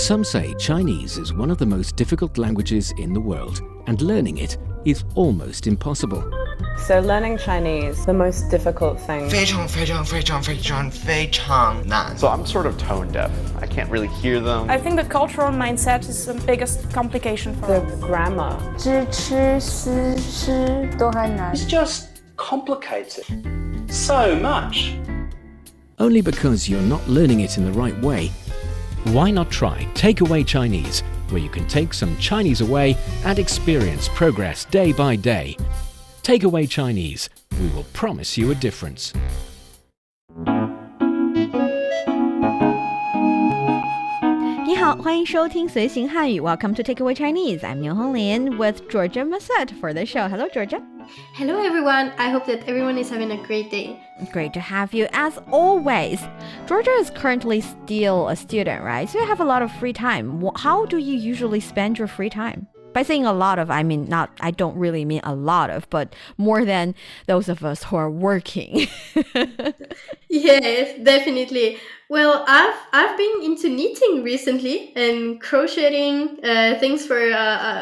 Some say Chinese is one of the most difficult languages in the world, and learning it is almost impossible. So learning Chinese, the most difficult thing. 非常非常非常非常非常难 So I'm sort of tone deaf. I can't really hear them. I think the cultural mindset is the biggest complication for The us. grammar. 知吃思诗都还难 It's just complicated. So much. Only because you're not learning it in the right way. Why not try Takeaway Chinese, where you can take some Chinese away and experience progress day by day. Takeaway Chinese, we will promise you a difference. 你好，欢迎收听随行汉语 Welcome to Takeaway Chinese. I'm Niu Honglin with Georgia Massette for the show. Hello, Georgia. Hello everyone, I hope that everyone is having a great day. Great to have you as always. Georgia is currently still a student, right? So you have a lot of free time. How do you usually spend your free time? By saying a lot of, I mean I don't really mean a lot of, but more than those of us who are working. Yes, definitely. Well, I've been into knitting recently and crocheting things for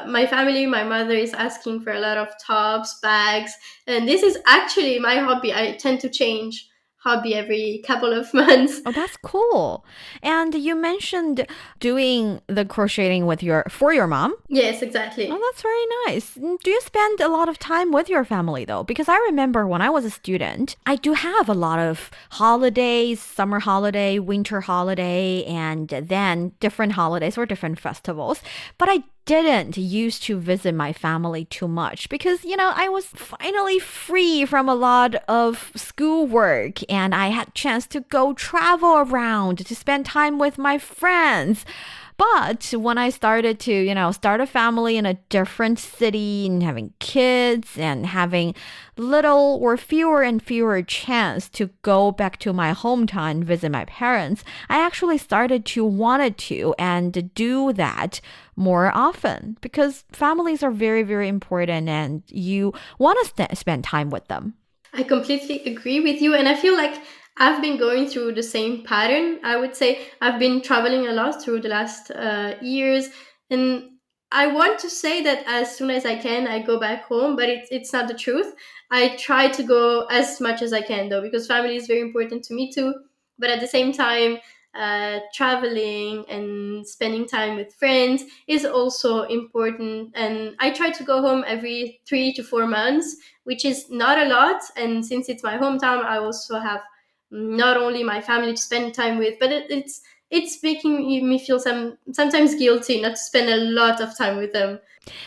my family. My mother is asking for a lot of tops, bags, and this is actually my hobby. I tend to change hobby every couple of months. Oh, that's cool. And you mentioned doing the crocheting for your mom. Yes, exactly. Oh, that's very nice. Do you spend a lot of time with your family though? Because I remember when I was a student, I do have a lot of holidays, summer holiday, winter holiday, and then different holidays or different festivals. But I didn't used to visit my family too much because, I was finally free from a lot of schoolwork and I had chance to go travel around to spend time with my friends. But when I started to, start a family in a different city and having kids and having little or fewer and fewer chance to go back to my hometown and visit my parents, I actually started to wanted to and do that more often because families are very, very important and you want to spend time with them. I completely agree with you, and I feel like I've been going through the same pattern. I would say I've been traveling a lot through the last years, and I want to say that as soon as I can, I go back home, but it's not the truth. I try to go as much as I can, though, because family is very important to me too. But at the same time, traveling and spending time with friends is also important. And I try to go home every 3 to 4 months, which is not a lot. And since it's my hometown, I also have not only my family to spend time with, but it's making me feel sometimes guilty not to spend a lot of time with them.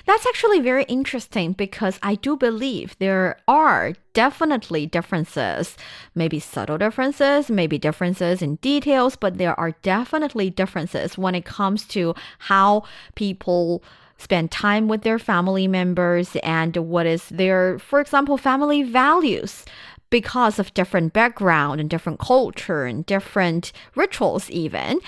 That's actually very interesting because I do believe there are definitely differences, maybe subtle differences, maybe differences in details, but there are definitely differences when it comes to how people spend time with their family members and what is their, for example, family values. Because of different background and different culture and different rituals even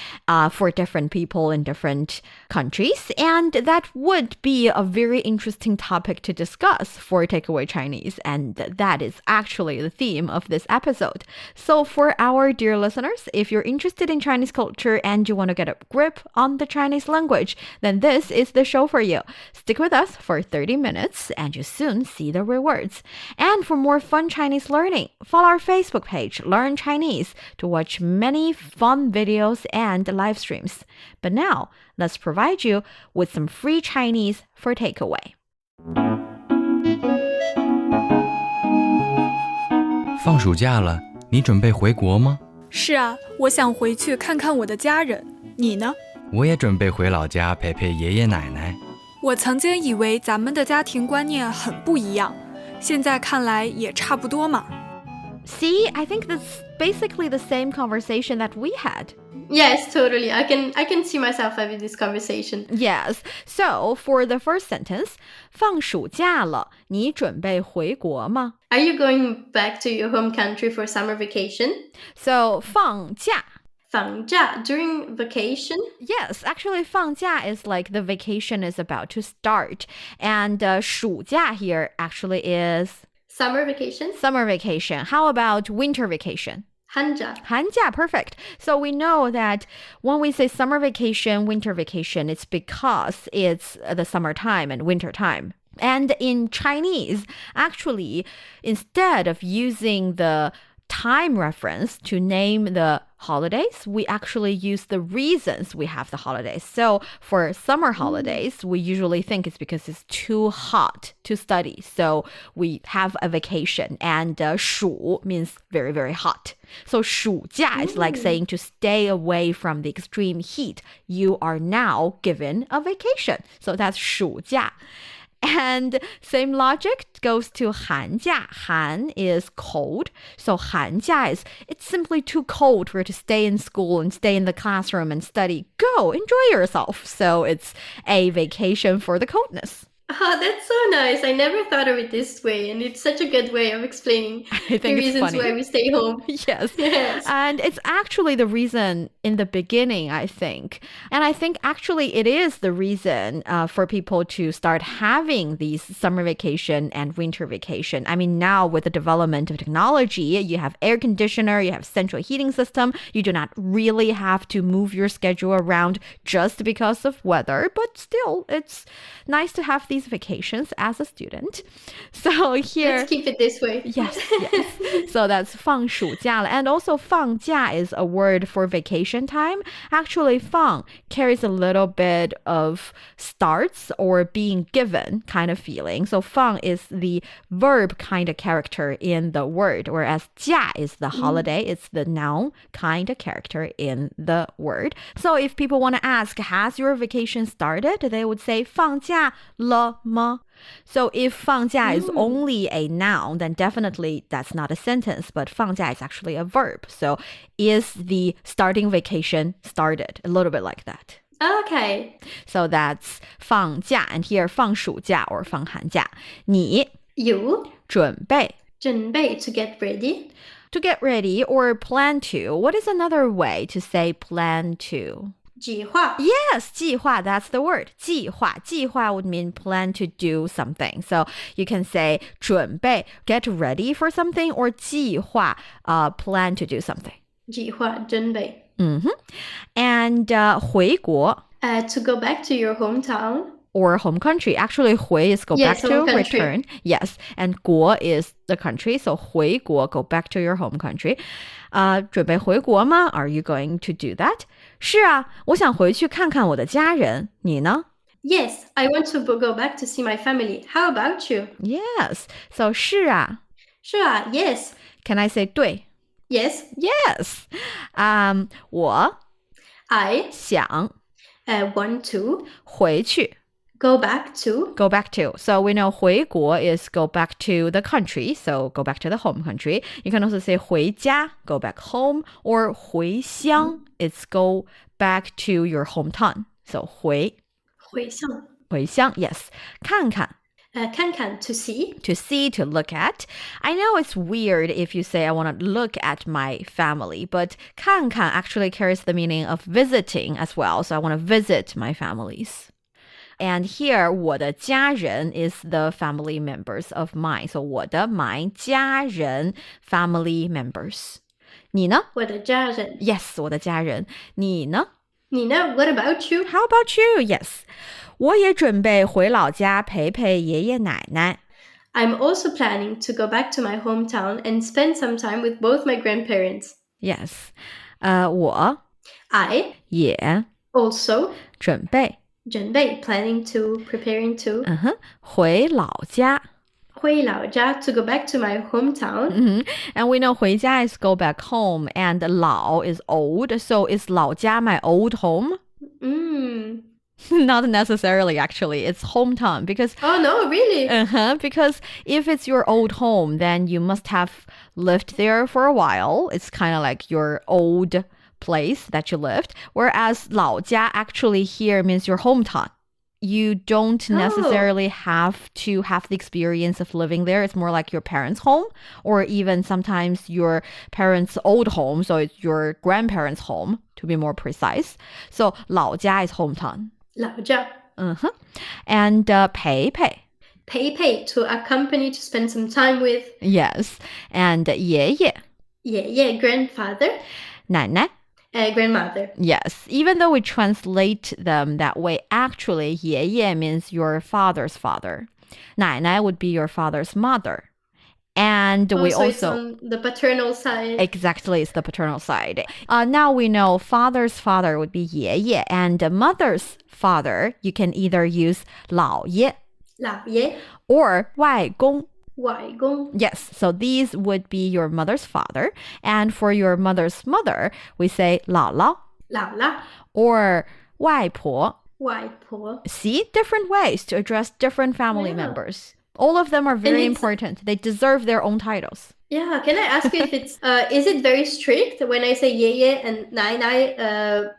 for different people in different countries. And that would be a very interesting topic to discuss for Takeaway Chinese. And that is actually the theme of this episode. So for our dear listeners, if you're interested in Chinese culture and you want to get a grip on the Chinese language, then this is the show for you. Stick with us for 30 minutes and you soon see the rewards. And for more fun Chinese learning, follow our Facebook page, Learn Chinese, to watch many fun videos and live streams. But now, let's provide you with some free Chinese for takeaway. 放暑假了，你准备回国吗？是啊，我想回去看看我的家人。你呢？我也准备回老家陪陪爷爷奶奶。我曾经以为咱们的家庭观念很不一样，现在看来也差不多嘛。See, I think that's basically the same conversation that we had. Yes, totally. I can see myself having this conversation. Yes. So, for the first sentence, 放暑假了，你准备回国吗？ Are you going back to your home country for summer vacation? So, 放假. 放假 during vacation? Yes, actually 放假 is like the vacation is about to start. And 暑假 here actually is... Summer vacation? Summer vacation. How about winter vacation? 寒假. Perfect. So we know that when we say summer vacation, winter vacation, it's because it's the summertime and winter time. And in Chinese, actually, instead of using the time reference to name the holidays, we actually use the reasons we have the holidays. So for summer holidays, we usually think it's because it's too hot to study. So we have a vacation, and 暑 means very, very hot. So 暑假 is like saying to stay away from the extreme heat. You are now given a vacation. So that's 暑假. And same logic goes to 寒假. Han is cold. So 寒假 is, it's simply too cold for you to stay in school and stay in the classroom and study. Go, enjoy yourself. So it's a vacation for the coldness. Oh, that's so nice. I never thought of it this way, and it's such a good way of explaining the reasons why we stay home. Yes. And it's actually the reason in the beginning, I think. And I think actually it is the reason for people to start having these summer vacation and winter vacation. I mean, now with the development of technology, you have air conditioner, you have central heating system. You do not really have to move your schedule around just because of weather, but still, it's nice to have these vacations as a student. So here, let's keep it this way. Yes. So that's 放暑假了. And also 放假 is a word for vacation time. Actually, 放 carries a little bit of starts or being given kind of feeling. So 放 is the verb kind of character in the word, whereas 假 is the holiday. It's the noun kind of character in the word. So if people want to ask, has your vacation started? They would say 放假了吗? So if 放假 is only a noun, then definitely that's not a sentence, but 放假 is actually a verb. So is the starting vacation started? A little bit like that. Okay. So that's 放假, and here 放暑假 or 放寒假. 你 You 准备 to get ready. To get ready or plan to. What is another way to say plan to? 计划. Yes, 计划, that's the word. 计划would mean plan to do something. So you can say 准备, get ready for something, or 计划, plan to do something. 计划准备. And 回国. To go back to your hometown. Or home country. Actually, 回 is go back to, return. Yes. And 国 is the country. So 回国, go back to your home country. 准备回国吗? Are you going to do that? 是啊，我想回去看看我的家人。你呢? Yes, I want to go back to see my family. How about you? Yes. So 是啊. 是啊, yes. Can I say 对? Yes. Yes. 我 I 想 want to 回去 go back to. So we know 回国 is go back to the country, so go back to the home country. You can also say 回家, go back home, or 回乡, it's go back to your hometown. So 回乡, yes. 看看 kànkan, to see. To see, to look at. I know it's weird if you say I want to look at my family, but 看看 actually carries the meaning of visiting as well. So I want to visit my families. And here, 我的家人 is the family members of mine. So 我的 my 家人 family members. 你呢? 我的家人. Yes, 我的家人. 你呢? 你呢? What about you? How about you? Yes. 我也准备回老家陪陪爷爷奶奶. I'm also planning to go back to my hometown and spend some time with both my grandparents. Yes. 我 I 也 also 准备 preparing to 回老家回老家 to go back to my hometown. And we know 回家 is go back home, and 老 is old. So is 老家 my old home? Not necessarily, actually. It's hometown because... Oh, no, really? Because if it's your old home, then you must have lived there for a while. It's kind of like your old place that you lived. Whereas 老家 actually here means your hometown. You don't necessarily have to have the experience of living there. It's more like your parents' home, or even sometimes your parents' old home. So it's your grandparents' home, to be more precise. So 老家 is hometown. 老家. And 陪陪. Péipei, to accompany, to spend some time with. Yes. And 爷爷. yéye, grandfather. 奶奶 Grandmother. Yes, even though we translate them that way, actually 爷爷 means your father's father. 奶奶 would be your father's mother. And we so also it's on the paternal side. Exactly, it's the paternal side. Now we know father's father would be 爷爷, and mother's father, you can either use 老爷老爷 or 外公外公 Yes, so these would be your mother's father. And for your mother's mother, we say 姥姥姥姥 or 外婆外婆 See, different ways to address different family members. All of them are very important. They deserve their own titles. Yeah, can I ask you if it's, is it very strict when I say yéye and nǎinai,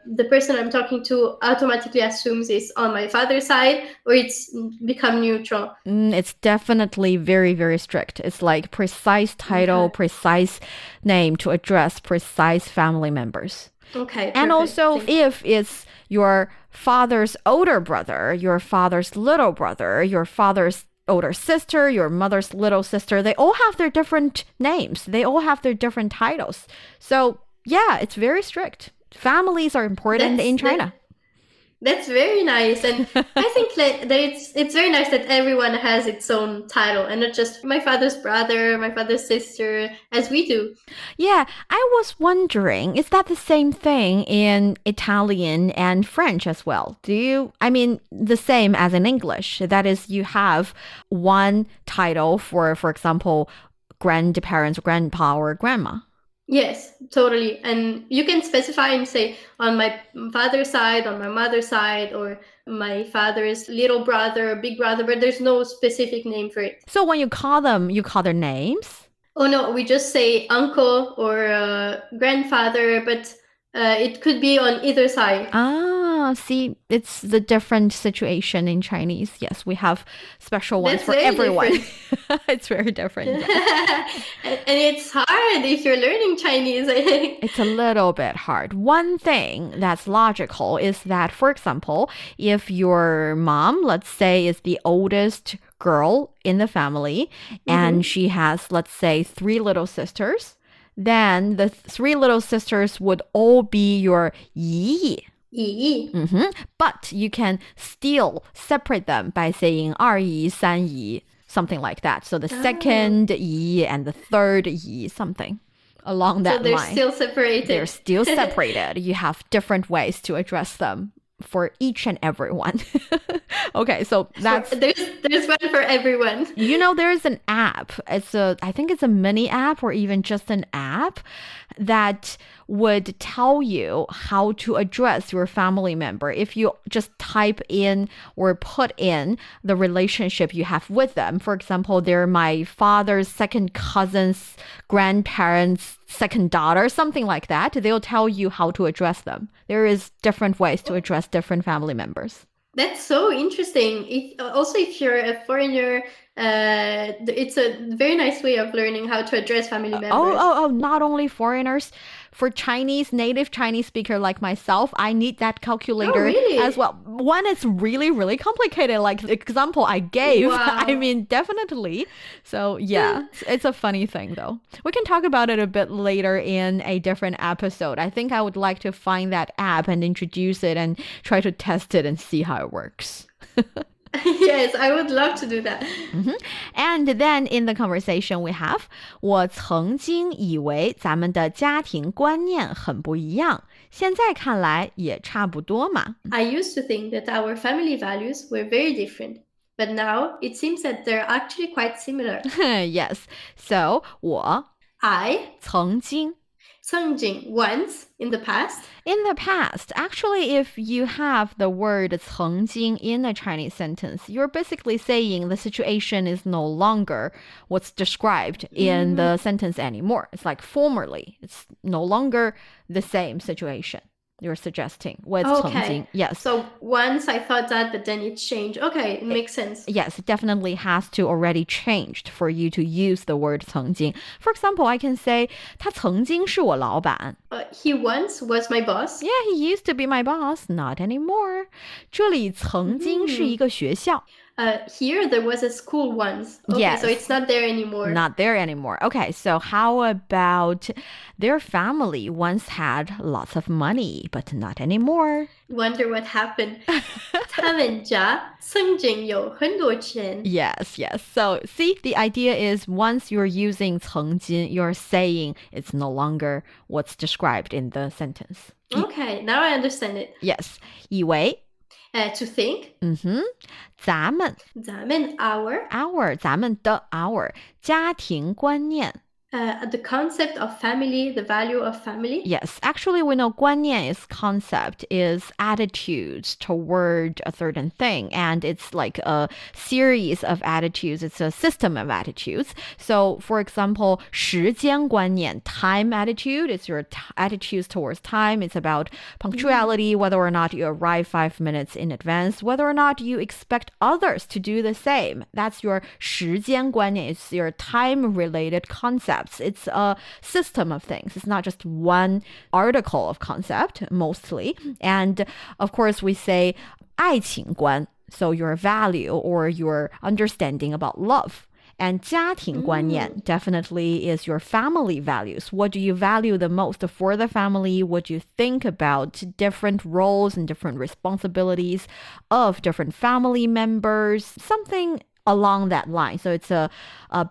the person I'm talking to automatically assumes it's on my father's side, or it's become neutral? It's definitely very, very strict. It's like precise title, precise name to address precise family members. Okay. And also, if it's your father's older brother, your father's little brother, your father's older sister, your mother's little sister, they all have their different names. They all have their different titles. So, yeah, it's very strict. Families are important in China. That's very nice. And I think that it's very nice that everyone has its own title and not just my father's brother, my father's sister, as we do. Yeah, I was wondering, is that the same thing in Italian and French as well? I mean, the same as in English. That is, you have one title for example, grandparents, grandpa, or grandma. Yes, totally. And you can specify and say on my father's side, on my mother's side, or my father's little brother or big brother, but there's no specific name for it. So when you call them, you call their names? Oh, no, we just say uncle or grandfather, but it could be on either side. See, it's the different situation in Chinese. Yes, we have special ones for everyone. It's very different. And it's hard if you're learning Chinese. It's a little bit hard. One thing that's logical is that, for example, if your mom, let's say, is the oldest girl in the family, and she has, let's say, 3 little sisters, then the 3 little sisters would all be your yǐyì. But you can still separate them by saying 二姨, 三姨, something like that. So the second 姨 and the third 姨, something along that line. So they're still separated. They're still separated. You have different ways to address them for each and every one. Okay, so that's... There's one for everyone. You know, there's an app. I think it's a mini app or even just an app that would tell you how to address your family member if you just type in or put in the relationship you have with them. For example, they're my father's second cousin's grandparents' second daughter, something like that. They'll tell you how to address them. There is different ways to address different family members. That's so interesting. Also, if you're a foreigner, it's a very nice way of learning how to address family members. Not only foreigners. For native Chinese speaker like myself, I need that calculator as well. One is really, really complicated, like the example I gave. Wow. I mean, definitely. So yeah, it's a funny thing though. We can talk about it a bit later in a different episode. I think I would like to find that app and introduce it and try to test it and see how it works. Yes, I would love to do that. And then in the conversation we have, 我曾经以为咱们的家庭观念很不一样，现在看来也差不多嘛。I used to think that our family values were very different, but now it seems that they're actually quite similar. Yes, so I 曾经 céngjīng, once, in the past. In the past, actually, if you have the word 曾经 in a Chinese sentence, you're basically saying the situation is no longer what's described in the sentence anymore. It's like formerly. It's no longer the same situation you're suggesting with 曾经. Yes. So once I thought that, but then it changed. Okay, it makes sense. Yes, it definitely has to already changed for you to use the word 曾经. For example, I can say 他曾经是我老板. He once was my boss. Yeah, he used to be my boss. Not anymore. 这里曾经是一个学校. Here there was a school once. Okay, Yes. so it's not there anymore. Not there anymore. Okay, so how about their family once had lots of money, but not anymore? Wonder what happened. 他们家曾经有很多钱。 Yes, yes. So see, the idea is once you're using 曾经, you're saying it's no longer what's described in the sentence. Okay, now I understand it. Yes. 以为 To think. 咱们 咱们 our. 咱们的 our 家庭观念 The concept of family, the value of family. Yes, actually we know 观念 is concept, is attitudes toward a certain thing. And it's like a series of attitudes. It's a system of attitudes. So for example, 时间观念, time attitude, it's your attitudes towards time. It's about punctuality, whether or not you arrive 5 minutes in advance, whether or not you expect others to do the same. That's your 时间观念. It's your time-related concept. It's a system of things. It's not just one article of concept, mostly. And of course, we say 爱情观, so your value or your understanding about love. And 家庭观念 definitely is your family values. What do you value the most for the family? What do you think about different roles and different responsibilities of different family members? Something along that line. So it's a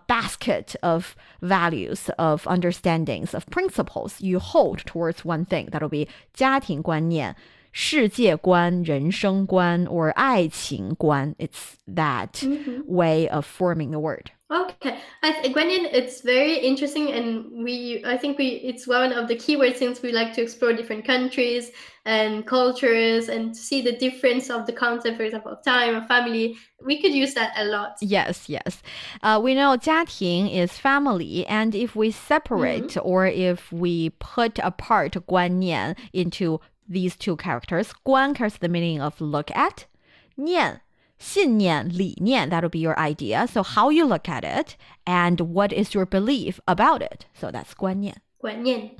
basket of values, of understandings, of principles you hold towards one thing. That'll be 家庭观念, 世界观, 人生观, or 爱情观. It's that way of forming the word. Okay, Guānniàn, it's very interesting, and I think it's one of the keywords since we like to explore different countries and cultures and see the difference of the concept, for example, of time, of family. We could use that a lot. Yes, yes. We know 家庭 is family, and if we separate or if we put apart 观念 into these two characters, 观 carries the meaning of look at, 念信念, 理念, that'll be your idea. So how you look at it and what is your belief about it. So that's 观念. 观念.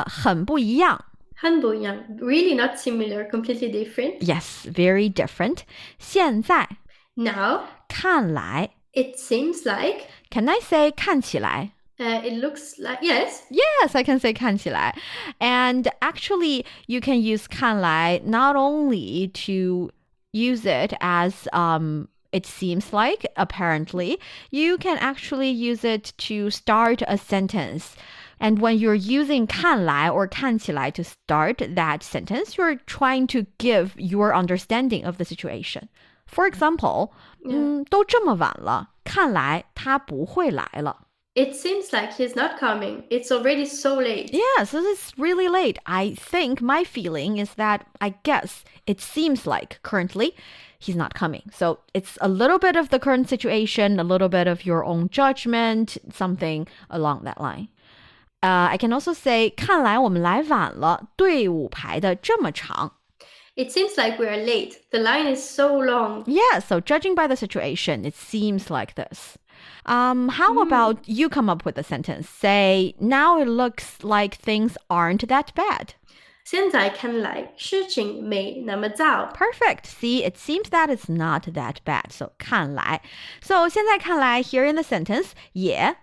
很不一样. 很不一样. Really not similar, completely different. Yes, very different. 现在 Now. 看来 It seems like. Can I say 看起来? It looks like, yes. Yes, I can say 看起来. And actually, you can use 看来 not only to use it as it seems like, apparently. You can actually use it to start a sentence. And when you're using 看来 or 看起来 to start that sentence, you're trying to give your understanding of the situation. For example, 都这么晚了，看来他不会来了。It seems like he's not coming. It's already so late. Yes, this is really late. I think my feeling is that I guess it seems like currently he's not coming. So it's a little bit of the current situation, a little bit of your own judgment, something along that line. I can also say 看来我们来晚了，队伍排得这么长。It seems like we are late. The line is so long. Yeah, so judging by the situation, it seems like this. How about you come up with a sentence? Say, now it looks like things aren't that bad. 现在看来事情没那么糟. Perfect. See, it seems that it's not that bad. So 看来. So 现在看来 here in the sentence, 也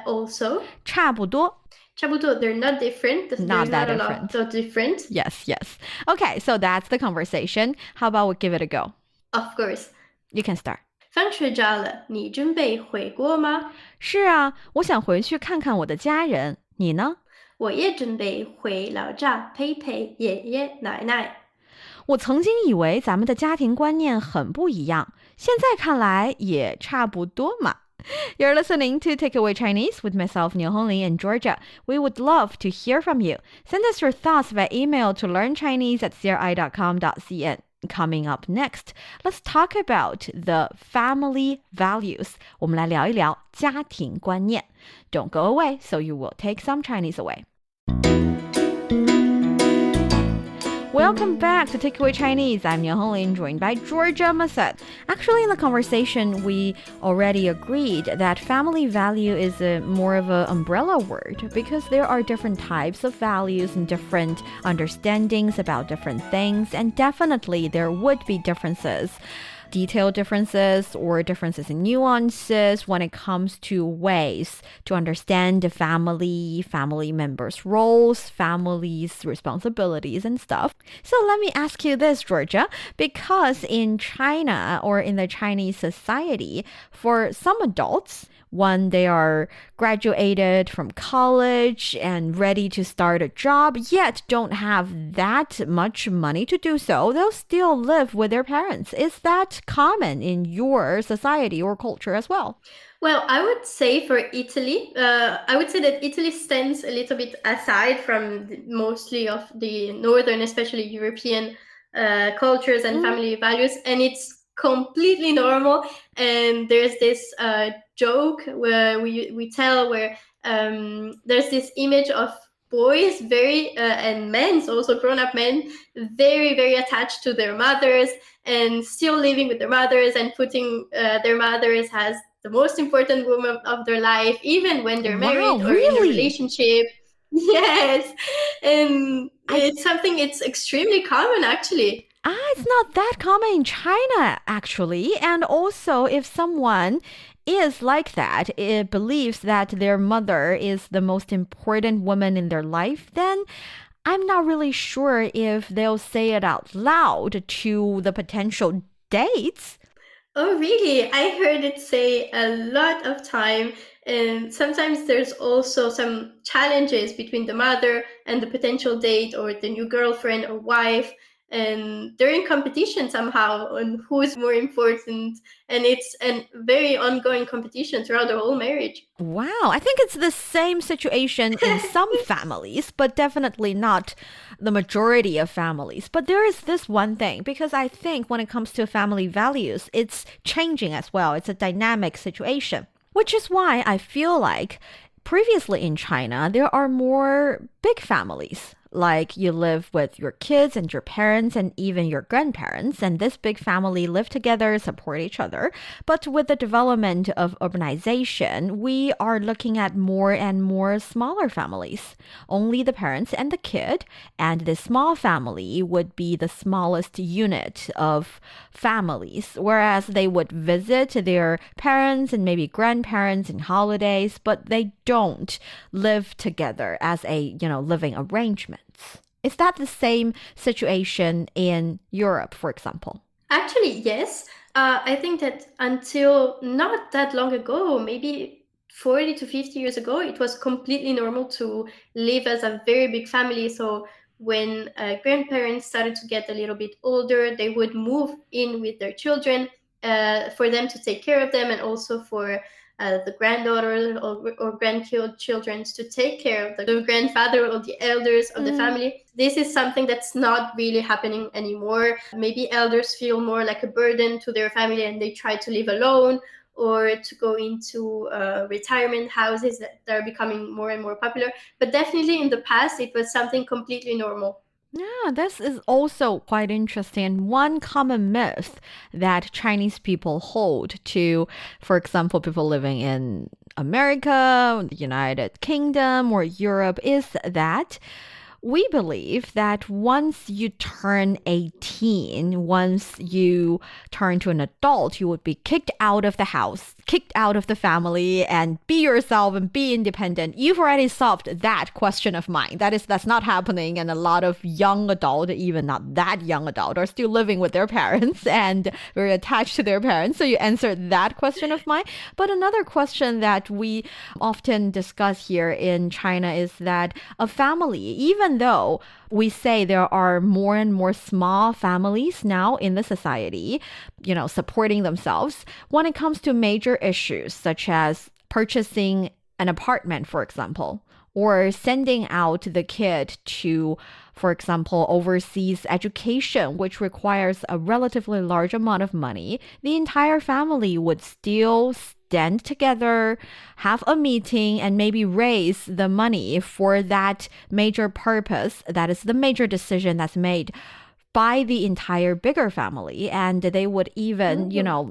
also 差不多. 差不多, they're not different. There's Not that a different. lot of different. Yes, yes. Okay, so that's the conversation. How about we give it a go? Of course. You can start. 放暑假了，你准备回国吗？是啊，我想回去看看我的家人。你呢？我也准备回老家陪陪爷爷奶奶。我曾经以为咱们的家庭观念很不一样，现在看来也差不多嘛。You're listening to Takeaway Chinese with myself, Niu Honglin, and Georgia. We would love to hear from you. Send us your thoughts via email to learnchinese@cri.com.cn. Coming up next, let's talk about the family values. 我们来聊一聊家庭观念. Don't go away, so you will take some Chinese away. Welcome back to Takeaway Chinese. I'm Niu Honglin, joined by Georgia Masset. Actually, in the conversation, we already agreed that family value is more of an umbrella word because there are different types of values and different understandings about different things, and definitely there would be differences. detailed differences or differences in nuances when it comes to ways to understand the family members' roles, families' responsibilities and stuff. So let me ask you this, Georgia, because in China or in the Chinese society, for some adults, when they are graduated from college and ready to start a job, yet don't have that much money to do so, they'll still live with their parents. Is that common in your society or culture as well? Well, I would say for Italy, I would say that Italy stands a little bit aside from mostly of the northern, especially European cultures and family values, and it's completely normal. And there's this joke where we tell where there's this image of boys and men, also grown-up men, very, very attached to their mothers and still living with their mothers and putting their mothers as the most important woman of their life, even when they're married or in a relationship. Yes. And it's extremely common, actually. It's not that common in China, actually. And also, if someone is like that, it believes that their mother is the most important woman in their life, then I'm not really sure if they'll say it out loud to the potential dates. Oh, really? I heard it say a lot of time. And sometimes there's also some challenges between the mother and the potential date or the new girlfriend or wife. And they're in competition somehow on who's more important. And it's a very ongoing competition throughout the whole marriage. Wow, I think it's the same situation in some families, but definitely not the majority of families. But there is this one thing, because I think when it comes to family values, it's changing as well. It's a dynamic situation, which is why I feel like previously in China, there are more big families. Like you live with your kids and your parents and even your grandparents, and this big family live together, support each other. But with the development of urbanization, we are looking at more and more smaller families. Only the parents and the kid, and the small family would be the smallest unit of families, whereas they would visit their parents and maybe grandparents in holidays, but they don't live together as a, living arrangement. Is that the same situation in Europe, for example? Actually, yes. I think that until not that long ago, maybe 40 to 50 years ago, it was completely normal to live as a very big family. So when grandparents started to get a little bit older, they would move in with their children for them to take care of them, and also for the granddaughter or grandchildren to take care of the grandfather or the elders of the family. This is something that's not really happening anymore. Maybe elders feel more like a burden to their family and they try to live alone or to go into retirement houses that are becoming more and more popular. But definitely in the past, it was something completely normal. Yeah, this is also quite interesting. One common myth that Chinese people hold to, for example, people living in America, the United Kingdom, or Europe, is that we believe that once you turn 18, once you turn to an adult, you would be kicked out of the house, kicked out of the family, and be yourself and be independent. You've already solved that question of mine. That's not happening, and a lot of young adult, even not that young adult, are still living with their parents and very attached to their parents. So you answered that question of mine. But another question that we often discuss here in China is that a family, even though we say there are more and more small families now in the society, supporting themselves, when it comes to major issues such as purchasing an apartment, for example, or sending out the kid to, for example, overseas education, which requires a relatively large amount of money, the entire family would still stand together, have a meeting, and maybe raise the money for that major purpose. That is the major decision that's made by the entire bigger family, and they would even,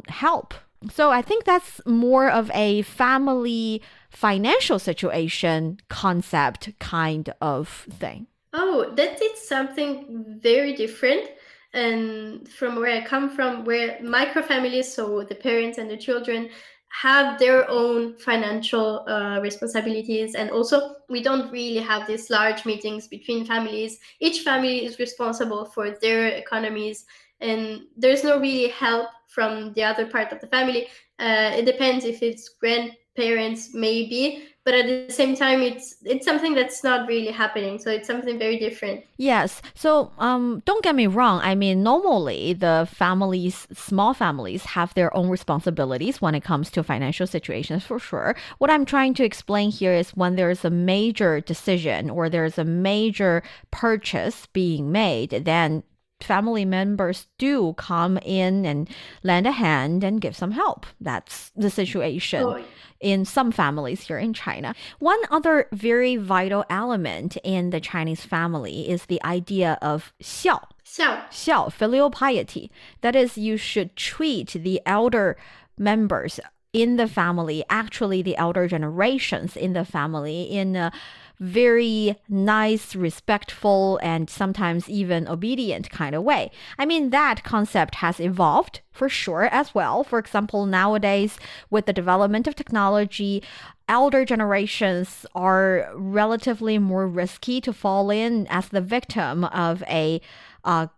help. So I think that's more of a family financial situation concept kind of thing. Oh, that is something very different. And from where I come from, where micro families, so the parents and the children, have their own financial responsibilities, and also we don't really have these large meetings between families. Each family is responsible for their economies, and there's no really help from the other part of the family. It depends if it's grandparents, maybe, but at the same time, it's something that's not really happening. So it's something very different. Yes. So don't get me wrong. I mean, normally the families, small families, have their own responsibilities when it comes to financial situations, for sure. What I'm trying to explain here is when there's a major decision or there's a major purchase being made, then family members do come in and lend a hand and give some help. That's the situation in some families here in China. One other very vital element in the Chinese family is the idea of xiǎo, filial piety. That is, you should treat the elder members in the family, actually the elder generations in the family, in a very nice, respectful, and sometimes even obedient kind of way. I mean, that concept has evolved for sure as well. For example, nowadays, with the development of technology, elder generations are relatively more risky to fall in as the victim of a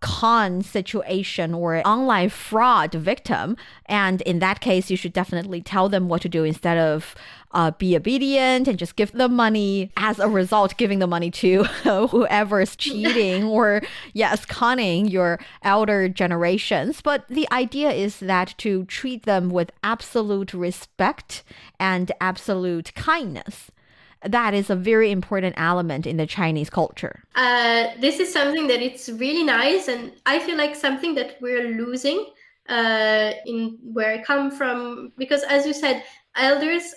con situation or online fraud victim. And in that case, you should definitely tell them what to do instead of be obedient and just give them money. As a result, giving the money to whoever's cheating or, yes, conning your elder generations. But the idea is that to treat them with absolute respect and absolute kindness. That is a very important element in the Chinese culture. This is something that it's really nice, and I feel like something that we're losing in where I come from, because as you said, elders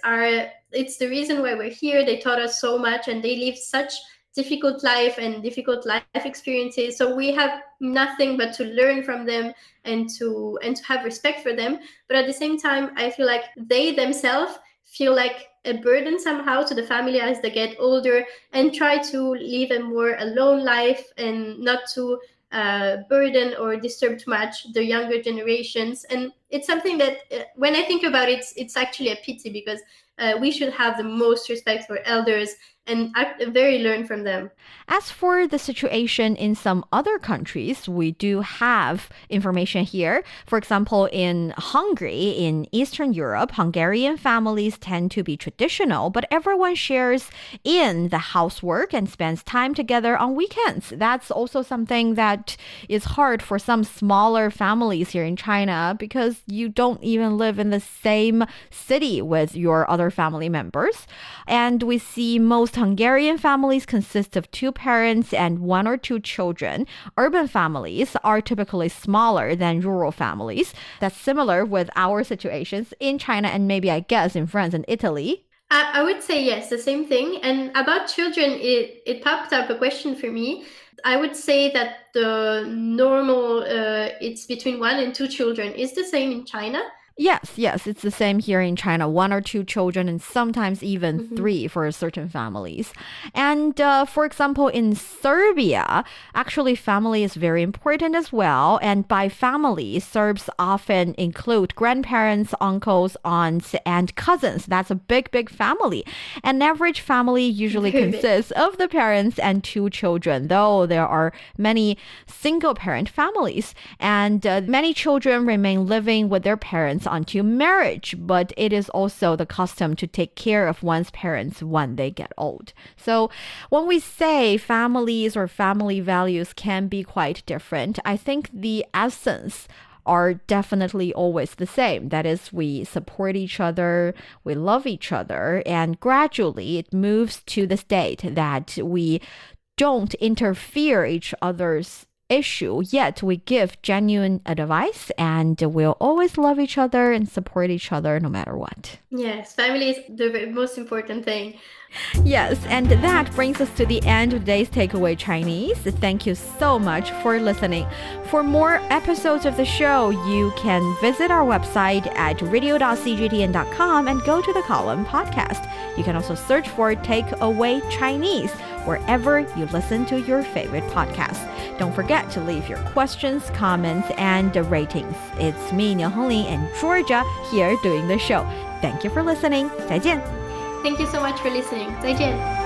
it's the reason why we're here. They taught us so much, and they live such difficult life and difficult life experiences. So we have nothing but to learn from them and to have respect for them. But at the same time, I feel like they themselves feel like a burden somehow to the family as they get older, and try to live a more alone life and not to burden or disturb too much the younger generations. And it's something that when I think about it, it's actually a pity, because we should have the most respect for elders and very learn from them. As for the situation in some other countries, we do have information here. For example, in Hungary, in Eastern Europe, Hungarian families tend to be traditional, but everyone shares in the housework and spends time together on weekends. That's also something that is hard for some smaller families here in China, because you don't even live in the same city with your other family members. And we see most Hungarian families consist of two parents and one or two children. Urban families are typically smaller than rural families. That's similar with our situations in China and maybe, I guess, in France and Italy. I would say yes, the same thing. And about children, it popped up a question for me. I would say that the normal, it's between 1 and 2 children. Is the same in China? Yes, it's the same here in China. 1 or 2 children and sometimes even 3 for certain families. And for example, in Serbia, actually family is very important as well. And by family, Serbs often include grandparents, uncles, aunts, and cousins. That's a big, big family. An average family usually consists of the parents and 2 children, though there are many single-parent families. And many children remain living with their parents until marriage, but it is also the custom to take care of one's parents when they get old. So when we say families or family values can be quite different, I think the essence are definitely always the same. That is, we support each other, we love each other, and gradually it moves to the state that we don't interfere each other's issue, yet we give genuine advice, and we'll always love each other and support each other no matter what. Yes, family is the most important thing. Yes, and that brings us to the end of today's Takeaway Chinese. Thank you so much for listening. For more episodes of the show, you can visit our website at radio.cgtn.com and go to the column podcast. You can also search for Takeaway Chinese. wherever you listen to your favorite podcast. Don't forget to leave your questions, comments, and ratings. It's me, Niao Hongling, and Georgia here doing the show. Thank you for listening. 再见。 Thank you so much for listening. 再见。